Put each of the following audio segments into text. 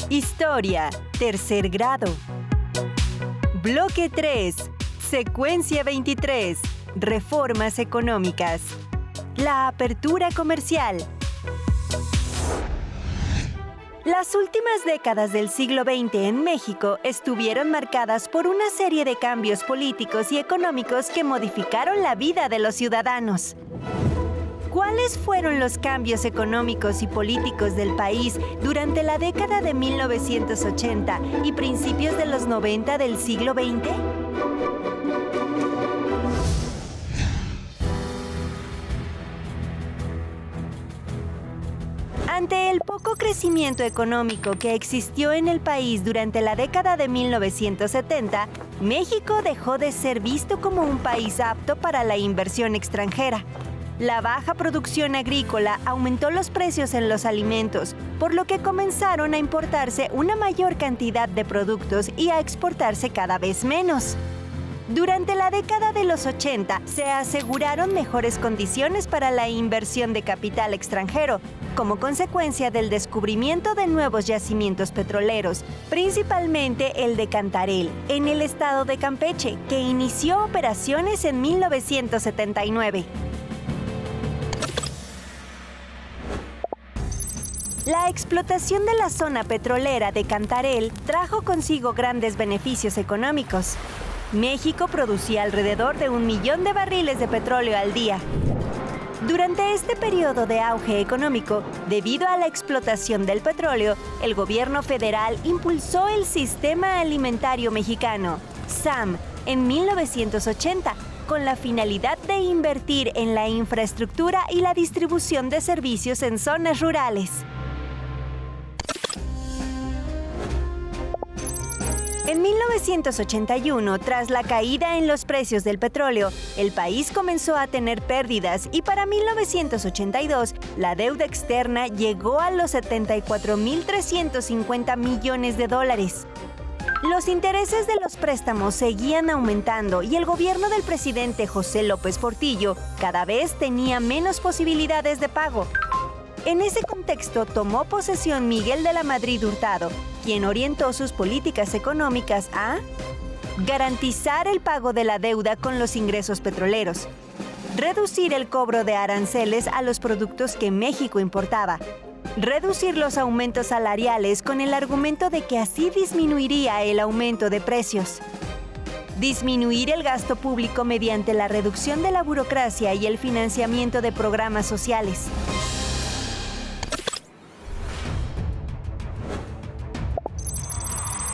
Historia, tercer grado. Bloque 3, secuencia 23, reformas económicas. La apertura comercial. Las últimas décadas del siglo XX en México estuvieron marcadas por una serie de cambios políticos y económicos que modificaron la vida de los ciudadanos. ¿Cuáles fueron los cambios económicos y políticos del país durante la década de 1980 y principios de los 90 del siglo XX? Ante el poco crecimiento económico que existió en el país durante la década de 1970, México dejó de ser visto como un país apto para la inversión extranjera. La baja producción agrícola aumentó los precios en los alimentos, por lo que comenzaron a importarse una mayor cantidad de productos y a exportarse cada vez menos. Durante la década de los 80 se aseguraron mejores condiciones para la inversión de capital extranjero, como consecuencia del descubrimiento de nuevos yacimientos petroleros, principalmente el de Cantarell, en el estado de Campeche, que inició operaciones en 1979. La explotación de la zona petrolera de Cantarell trajo consigo grandes beneficios económicos. México producía alrededor de 1 millón de barriles de petróleo al día. Durante este periodo de auge económico, debido a la explotación del petróleo, el gobierno federal impulsó el Sistema Alimentario Mexicano, SAM, en 1980, con la finalidad de invertir en la infraestructura y la distribución de servicios en zonas rurales. En 1981, tras la caída en los precios del petróleo, el país comenzó a tener pérdidas y para 1982, la deuda externa llegó a los 74.350 millones de dólares. Los intereses de los préstamos seguían aumentando y el gobierno del presidente José López Portillo cada vez tenía menos posibilidades de pago. En ese contexto tomó posesión Miguel de la Madrid Hurtado, quien orientó sus políticas económicas a garantizar el pago de la deuda con los ingresos petroleros, reducir el cobro de aranceles a los productos que México importaba, reducir los aumentos salariales con el argumento de que así disminuiría el aumento de precios, disminuir el gasto público mediante la reducción de la burocracia y el financiamiento de programas sociales.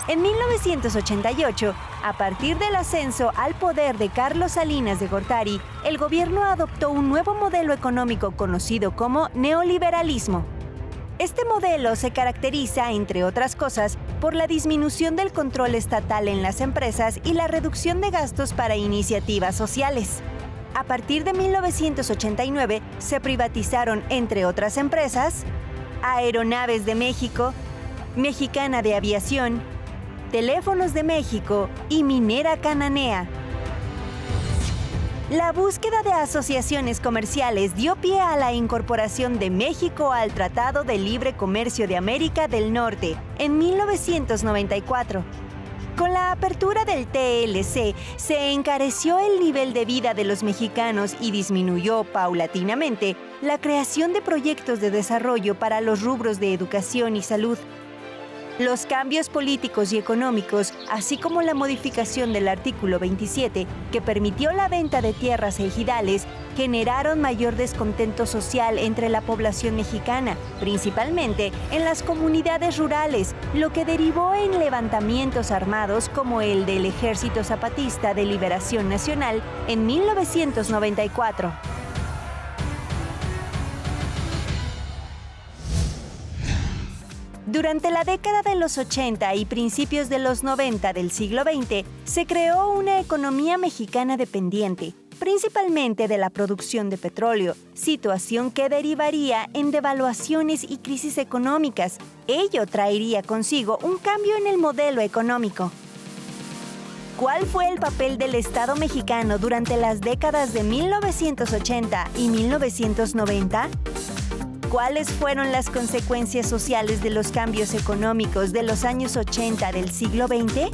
En 1988, a partir del ascenso al poder de Carlos Salinas de Gortari, el gobierno adoptó un nuevo modelo económico conocido como neoliberalismo. Este modelo se caracteriza, entre otras cosas, por la disminución del control estatal en las empresas y la reducción de gastos para iniciativas sociales. A partir de 1989, se privatizaron, entre otras empresas, Aeronaves de México, Mexicana de Aviación, Teléfonos de México y Minera Cananea. La búsqueda de asociaciones comerciales dio pie a la incorporación de México al Tratado de Libre Comercio de América del Norte en 1994. Con la apertura del TLC, se encareció el nivel de vida de los mexicanos y disminuyó paulatinamente la creación de proyectos de desarrollo para los rubros de educación y salud. Los cambios políticos y económicos, así como la modificación del artículo 27, que permitió la venta de tierras e ejidales, generaron mayor descontento social entre la población mexicana, principalmente en las comunidades rurales, lo que derivó en levantamientos armados como el del Ejército Zapatista de Liberación Nacional en 1994. Durante la década de los 80 y principios de los 90 del siglo XX, se creó una economía mexicana dependiente, principalmente de la producción de petróleo, situación que derivaría en devaluaciones y crisis económicas. Ello traería consigo un cambio en el modelo económico. ¿Cuál fue el papel del Estado mexicano durante las décadas de 1980 y 1990? ¿Cuáles fueron las consecuencias sociales de los cambios económicos de los años 80 del siglo XX?